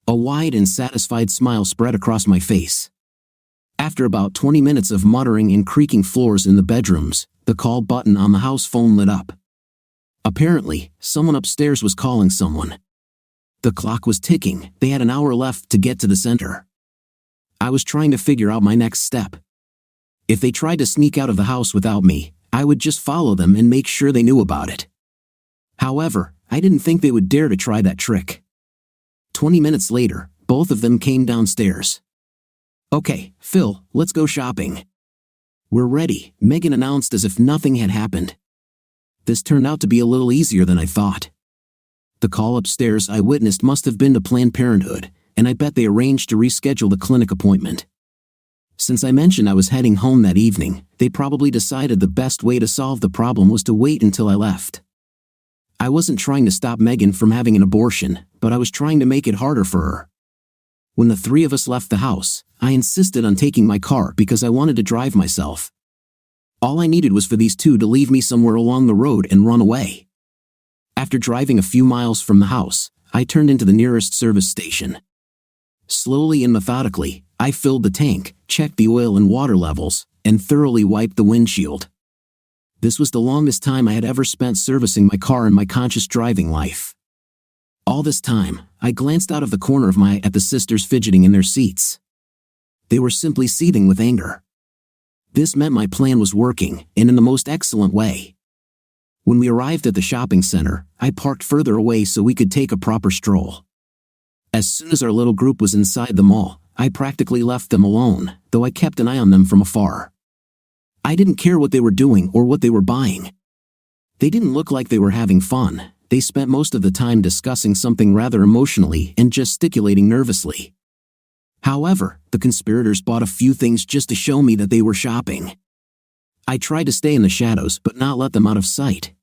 A wide and satisfied smile spread across my face. After about 20 minutes of muttering and creaking floors in the bedrooms, the call button on the house phone lit up. Apparently, someone upstairs was calling someone. The clock was ticking, they had an hour left to get to the center. I was trying to figure out my next step. If they tried to sneak out of the house without me, I would just follow them and make sure they knew about it. However, I didn't think they would dare to try that trick. 20 minutes later, both of them came downstairs. "Okay, Phil, let's go shopping." "We're ready," Megan announced as if nothing had happened. This turned out to be a little easier than I thought. The call upstairs I witnessed must have been to Planned Parenthood, and I bet they arranged to reschedule the clinic appointment. Since I mentioned I was heading home that evening, they probably decided the best way to solve the problem was to wait until I left. I wasn't trying to stop Megan from having an abortion, but I was trying to make it harder for her. When the three of us left the house, I insisted on taking my car because I wanted to drive myself. All I needed was for these two to leave me somewhere along the road and run away. After driving a few miles from the house, I turned into the nearest service station. Slowly and methodically, I filled the tank, checked the oil and water levels, and thoroughly wiped the windshield. This was the longest time I had ever spent servicing my car in my conscious driving life. All this time, I glanced out of the corner of my eye at the sisters fidgeting in their seats. They were simply seething with anger. This meant my plan was working, and in the most excellent way. When we arrived at the shopping center, I parked further away so we could take a proper stroll. As soon as our little group was inside the mall, I practically left them alone, though I kept an eye on them from afar. I didn't care what they were doing or what they were buying. They didn't look like they were having fun. They spent most of the time discussing something rather emotionally and gesticulating nervously. However, the conspirators bought a few things just to show me that they were shopping. I tried to stay in the shadows but not let them out of sight.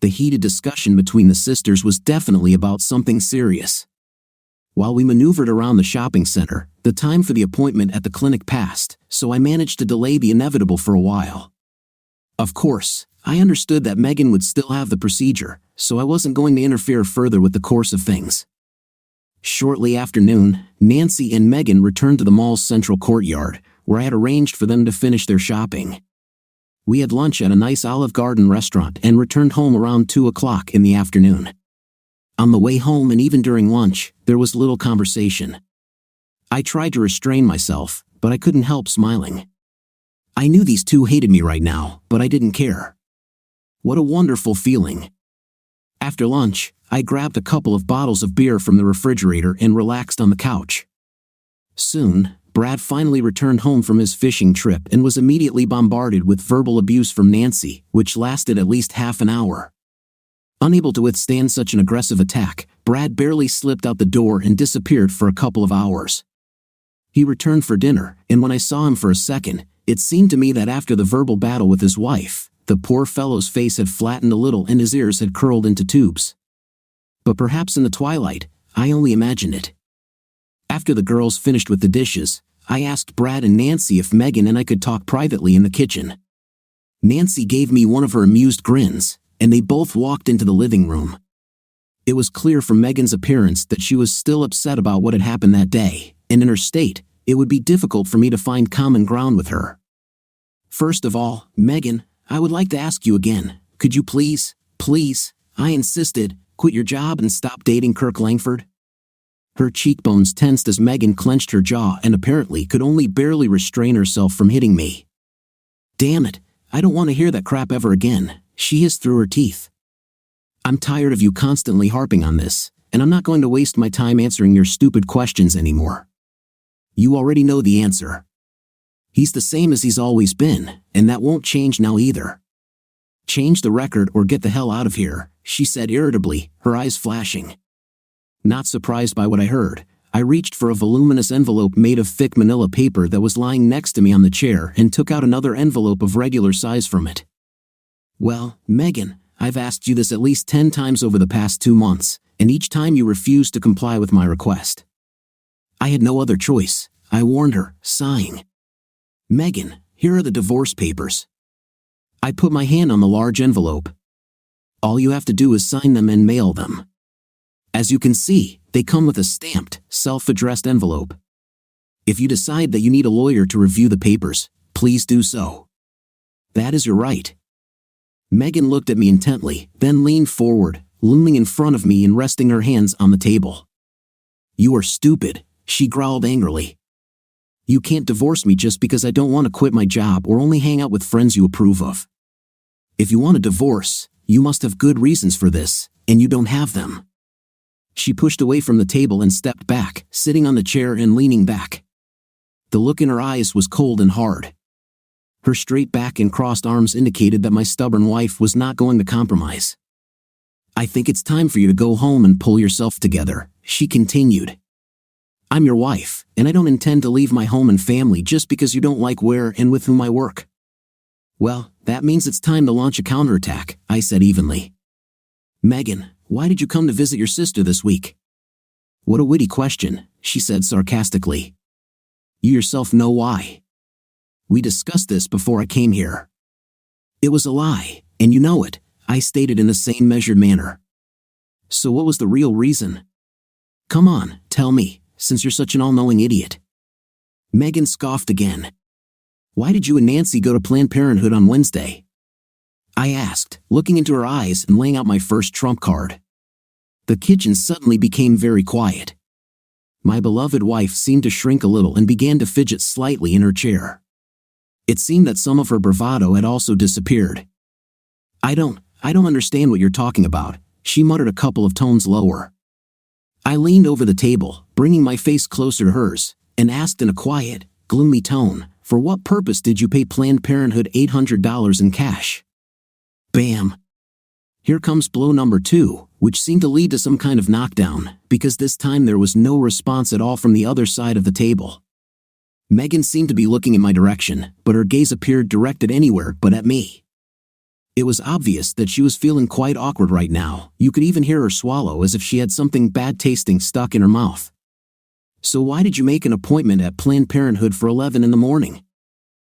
The heated discussion between the sisters was definitely about something serious. While we maneuvered around the shopping center, the time for the appointment at the clinic passed, so I managed to delay the inevitable for a while. Of course, I understood that Megan would still have the procedure, so I wasn't going to interfere further with the course of things. Shortly after noon, Nancy and Megan returned to the mall's central courtyard, where I had arranged for them to finish their shopping. We had lunch at a nice Olive Garden restaurant and returned home around 2 o'clock in the afternoon. On the way home and even during lunch, there was little conversation. I tried to restrain myself, but I couldn't help smiling. I knew these two hated me right now, but I didn't care. What a wonderful feeling. After lunch, I grabbed a couple of bottles of beer from the refrigerator and relaxed on the couch. Soon, Brad finally returned home from his fishing trip and was immediately bombarded with verbal abuse from Nancy, which lasted at least half an hour. Unable to withstand such an aggressive attack, Brad barely slipped out the door and disappeared for a couple of hours. He returned for dinner, and when I saw him for a second, it seemed to me that after the verbal battle with his wife, the poor fellow's face had flattened a little and his ears had curled into tubes. But perhaps in the twilight, I only imagined it. After the girls finished with the dishes, I asked Brad and Nancy if Megan and I could talk privately in the kitchen. Nancy gave me one of her amused grins, and they both walked into the living room. It was clear from Megan's appearance that she was still upset about what had happened that day, and in her state, it would be difficult for me to find common ground with her. "First of all, Megan, I would like to ask you again, could you please, I insisted, quit your job and stop dating Kirk Langford?" Her cheekbones tensed as Megan clenched her jaw and apparently could only barely restrain herself from hitting me. "Damn it, I don't want to hear that crap ever again," she hissed through her teeth. "I'm tired of you constantly harping on this, and I'm not going to waste my time answering your stupid questions anymore. You already know the answer. He's the same as he's always been, and that won't change now either. Change the record or get the hell out of here," she said irritably, her eyes flashing. Not surprised by what I heard, I reached for a voluminous envelope made of thick manila paper that was lying next to me on the chair and took out another envelope of regular size from it. "Well, Megan, I've asked you this at least 10 times over the past 2 months, and each time you refused to comply with my request." I had no other choice, I warned her, sighing. "Megan, here are the divorce papers." I put my hand on the large envelope. "All you have to do is sign them and mail them. As you can see, they come with a stamped, self-addressed envelope. If you decide that you need a lawyer to review the papers, please do so. That is your right." Megan looked at me intently, then leaned forward, looming in front of me and resting her hands on the table. "You are stupid," she growled angrily. "You can't divorce me just because I don't want to quit my job or only hang out with friends you approve of. If you want a divorce, you must have good reasons for this, and you don't have them." She pushed away from the table and stepped back, sitting on the chair and leaning back. The look in her eyes was cold and hard. Her straight back and crossed arms indicated that my stubborn wife was not going to compromise. "I think it's time for you to go home and pull yourself together," she continued. "I'm your wife, and I don't intend to leave my home and family just because you don't like where and with whom I work." "Well, that means it's time to launch a counterattack," I said evenly. "Megan, why did you come to visit your sister this week?" "What a witty question," she said sarcastically. "You yourself know why. We discussed this before I came here." "It was a lie, and you know it," I stated in the same measured manner. "So what was the real reason? Come on, tell me, since you're such an all-knowing idiot." Megan scoffed again. "Why did you and Nancy go to Planned Parenthood on Wednesday?" I asked, looking into her eyes and laying out my first trump card. The kitchen suddenly became very quiet. My beloved wife seemed to shrink a little and began to fidget slightly in her chair. It seemed that some of her bravado had also disappeared. I don't understand what you're talking about," she muttered a couple of tones lower. I leaned over the table, bringing my face closer to hers, and asked in a quiet, gloomy tone, "For what purpose did you pay Planned Parenthood $800 in cash?" Bam! Here comes blow number 2, which seemed to lead to some kind of knockdown, because this time there was no response at all from the other side of the table. Megan seemed to be looking in my direction, but her gaze appeared directed anywhere but at me. It was obvious that she was feeling quite awkward right now. You could even hear her swallow as if she had something bad tasting stuck in her mouth. "So why did you make an appointment at Planned Parenthood for 11 in the morning?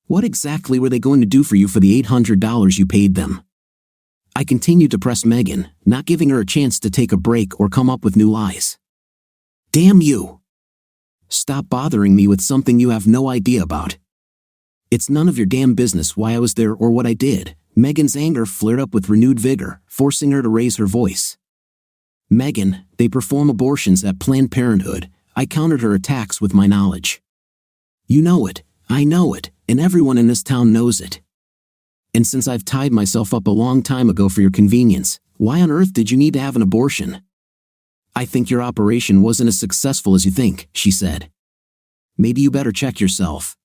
What exactly were they going to do for you for the $800 you paid them?" I continued to press Megan, not giving her a chance to take a break or come up with new lies. "Damn you! Stop bothering me with something you have no idea about. It's none of your damn business why I was there or what I did." Megan's anger flared up with renewed vigor, forcing her to raise her voice. "Megan, they perform abortions at Planned Parenthood," I countered her attacks with my knowledge. "You know it, I know it, and everyone in this town knows it. And since I've tied myself up a long time ago for your convenience, why on earth did you need to have an abortion?" "I think your operation wasn't as successful as you think," she said. "Maybe you better check yourself."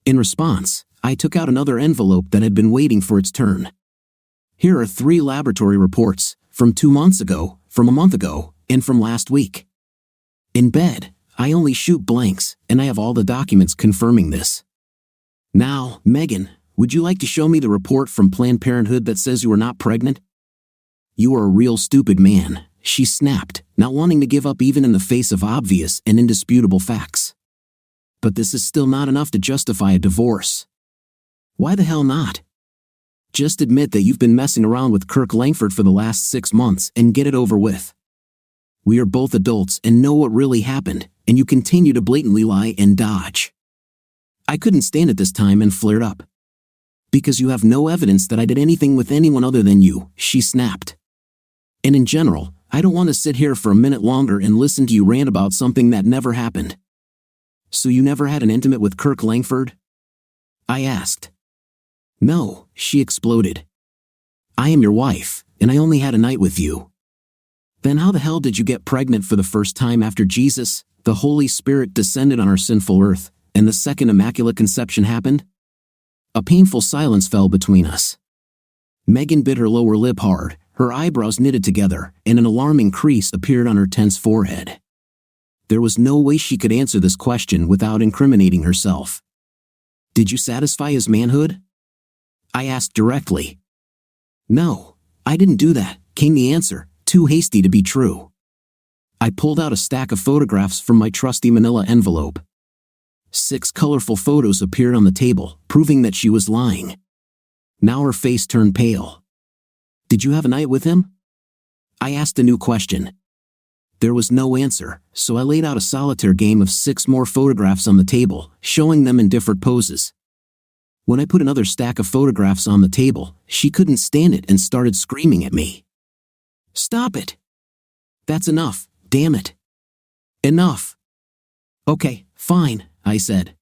In response, I took out another envelope that had been waiting for its turn. "Here are 3 laboratory reports, from 2 months ago, from a month ago, and from last week. In bed, I only shoot blanks, and I have all the documents confirming this. Now, Megan, would you like to show me the report from Planned Parenthood that says you are not pregnant?" "You are a real stupid man," she snapped, not wanting to give up even in the face of obvious and indisputable facts. But this is still not enough to justify a divorce. Why the hell not? Just admit that you've been messing around with Kirk Langford for the last 6 months and get it over with. We are both adults and know what really happened, and you continue to blatantly lie and dodge. I couldn't stand it this time and flared up. Because you have no evidence that I did anything with anyone other than you, she snapped. And in general, I don't want to sit here for a minute longer and listen to you rant about something that never happened. So you never had an intimate with Kirk Langford? I asked. No, she exploded. I am your wife, and I only had a night with you. Then how the hell did you get pregnant for the first time after Jesus, the Holy Spirit, descended on our sinful earth, and the second Immaculate Conception happened? A painful silence fell between us. Megan bit her lower lip hard, her eyebrows knitted together, and an alarming crease appeared on her tense forehead. There was no way she could answer this question without incriminating herself. Did you satisfy his manhood? I asked directly. No, I didn't do that, came the answer, too hasty to be true. I pulled out a stack of photographs from my trusty manila envelope. 6 colorful photos appeared on the table, proving that she was lying. Now her face turned pale. Did you have a night with him? I asked a new question. There was no answer, so I laid out a solitaire game of 6 more photographs on the table, showing them in different poses. When I put another stack of photographs on the table, she couldn't stand it and started screaming at me. Stop it! That's enough, damn it! Enough! Okay, fine, I said.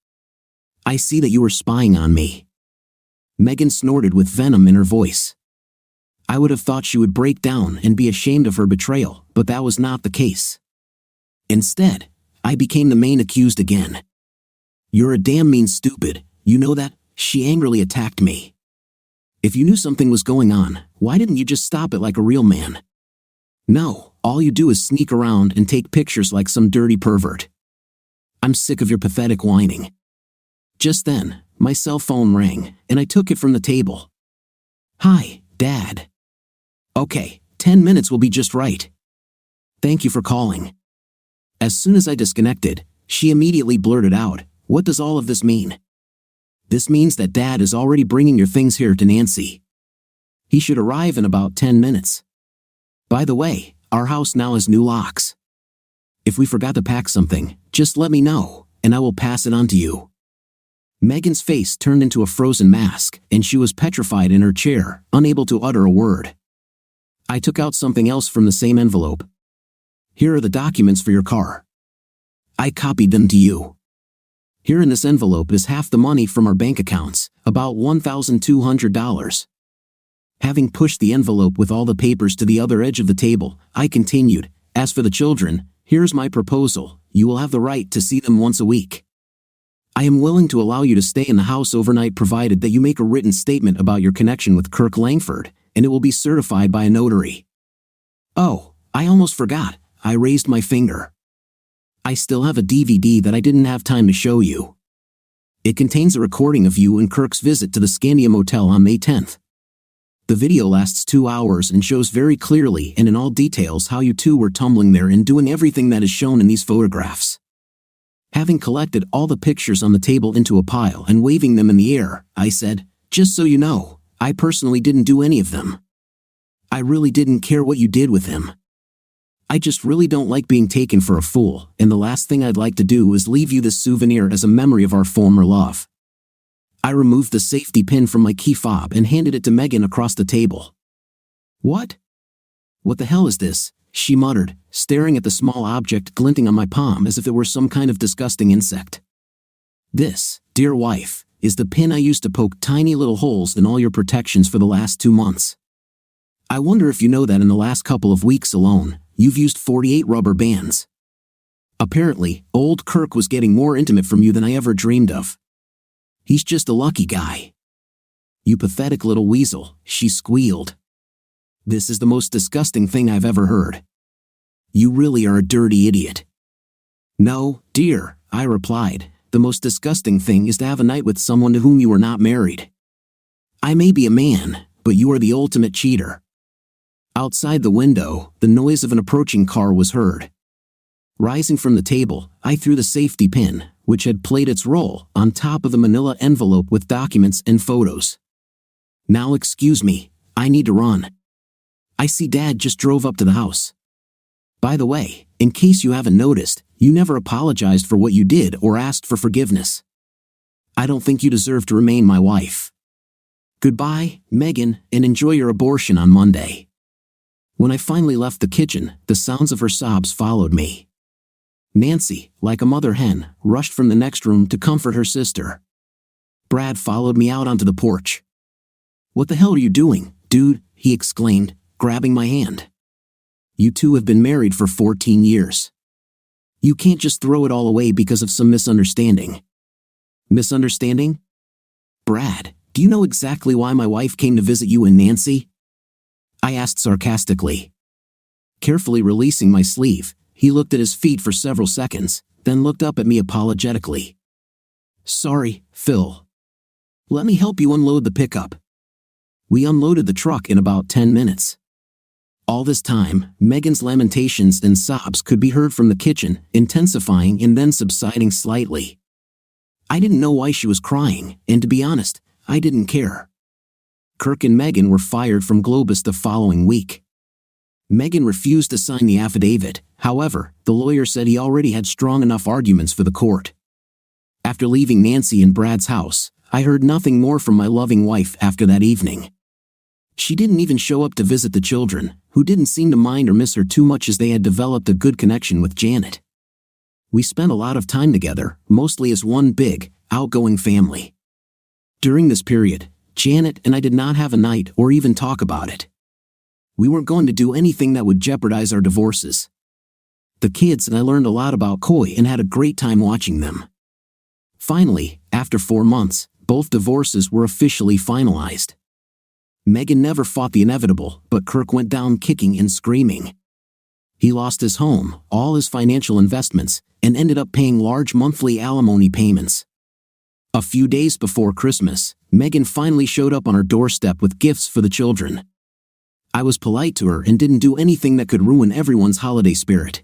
I see that you were spying on me. Megan snorted with venom in her voice. I would have thought she would break down and be ashamed of her betrayal, but that was not the case. Instead, I became the main accused again. You're a damn mean stupid, you know that? She angrily attacked me. If you knew something was going on, why didn't you just stop it like a real man? No, all you do is sneak around and take pictures like some dirty pervert. I'm sick of your pathetic whining. Just then, my cell phone rang, and I took it from the table. Hi, Dad. Okay, 10 minutes will be just right. Thank you for calling. As soon as I disconnected, she immediately blurted out, what does all of this mean? This means that Dad is already bringing your things here to Nancy. He should arrive in about 10 minutes. By the way, our house now has new locks. If we forgot to pack something, just let me know, and I will pass it on to you. Megan's face turned into a frozen mask, and she was petrified in her chair, unable to utter a word. I took out something else from the same envelope. Here are the documents for your car. I copied them to you. Here in this envelope is half the money from our bank accounts, about $1,200. Having pushed the envelope with all the papers to the other edge of the table, I continued, as for the children, here's my proposal, you will have the right to see them once a week. I am willing to allow you to stay in the house overnight provided that you make a written statement about your connection with Kirk Langford, and it will be certified by a notary. Oh, I almost forgot, I raised my finger. I still have a DVD that I didn't have time to show you. It contains a recording of you and Kirk's visit to the Scandia Motel on May 10th. The video lasts 2 hours and shows very clearly and in all details how you two were tumbling there and doing everything that is shown in these photographs. Having collected all the pictures on the table into a pile and waving them in the air, I said, just so you know, I personally didn't do any of them. I really didn't care what you did with him. I just really don't like being taken for a fool, and the last thing I'd like to do is leave you this souvenir as a memory of our former love. I removed the safety pin from my key fob and handed it to Megan across the table. What? What the hell is this? She muttered, staring at the small object glinting on my palm as if it were some kind of disgusting insect. This, dear wife, is the pin I used to poke tiny little holes in all your protections for the last 2 months. I wonder if you know that in the last couple of weeks alone, you've used 48 rubber bands. Apparently, old Kirk was getting more intimate from you than I ever dreamed of. He's just a lucky guy. You pathetic little weasel, she squealed. This is the most disgusting thing I've ever heard. You really are a dirty idiot. No, dear, I replied, the most disgusting thing is to have a night with someone to whom you are not married. I may be a man, but you are the ultimate cheater. Outside the window, the noise of an approaching car was heard. Rising from the table, I threw the safety pin, which had played its role, on top of the manila envelope with documents and photos. "Now excuse me, I need to run. I see Dad just drove up to the house. By the way, in case you haven't noticed, you never apologized for what you did or asked for forgiveness. I don't think you deserve to remain my wife. Goodbye, Megan, and enjoy your abortion on Monday." When I finally left the kitchen, the sounds of her sobs followed me. Nancy, like a mother hen, rushed from the next room to comfort her sister. Brad followed me out onto the porch. "What the hell are you doing, dude?" he exclaimed, grabbing my hand. "You two have been married for 14 years. You can't just throw it all away because of some misunderstanding." "Misunderstanding? Brad, do you know exactly why my wife came to visit you and Nancy?" I asked sarcastically. Carefully releasing my sleeve, he looked at his feet for several seconds, then looked up at me apologetically. "Sorry, Phil. Let me help you unload the pickup." We unloaded the truck in about 10 minutes. All this time, Megan's lamentations and sobs could be heard from the kitchen, intensifying and then subsiding slightly. I didn't know why she was crying, and to be honest, I didn't care. Kirk and Megan were fired from Globus the following week. Megan refused to sign the affidavit. However, the lawyer said he already had strong enough arguments for the court. After leaving Nancy and Brad's house, I heard nothing more from my loving wife after that evening. She didn't even show up to visit the children, who didn't seem to mind or miss her too much as they had developed a good connection with Janet. We spent a lot of time together, mostly as one big, outgoing family. During this period, Janet and I did not have a night or even talk about it. We weren't going to do anything that would jeopardize our divorces. The kids and I learned a lot about Koi and had a great time watching them. Finally, after 4 months, both divorces were officially finalized. Megan never fought the inevitable, but Kirk went down kicking and screaming. He lost his home, all his financial investments, and ended up paying large monthly alimony payments. A few days before Christmas, Megan finally showed up on her doorstep with gifts for the children. I was polite to her and didn't do anything that could ruin everyone's holiday spirit.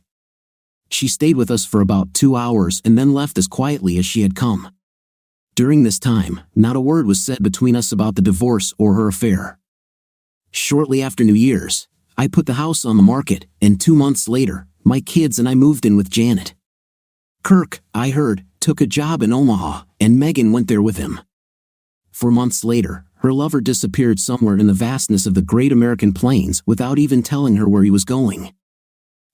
She stayed with us for about 2 hours and then left as quietly as she had come. During this time, not a word was said between us about the divorce or her affair. Shortly after New Year's, I put the house on the market, and 2 months later, my kids and I moved in with Janet. Kirk, I heard, took a job in Omaha, and Megan went there with him. 4 months later, her lover disappeared somewhere in the vastness of the great American plains without even telling her where he was going.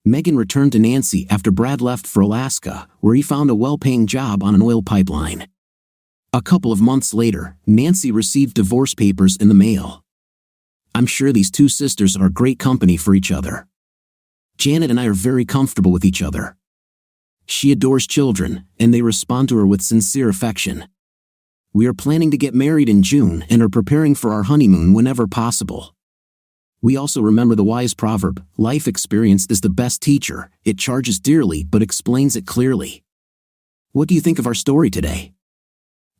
Megan returned to Nancy after Brad left for Alaska, where he found a well-paying job on an oil pipeline. A couple of months later, Nancy received divorce papers in the mail. I'm sure these two sisters are great company for each other. Janet and I are very comfortable with each other. She adores children, and they respond to her with sincere affection. We are planning to get married in June and are preparing for our honeymoon whenever possible. We also remember the wise proverb, life experience is the best teacher, it charges dearly but explains it clearly. What do you think of our story today?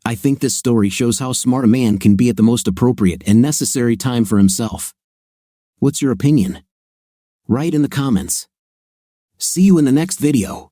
I think this story shows how smart a man can be at the most appropriate and necessary time for himself. What's your opinion? Write in the comments. See you in the next video.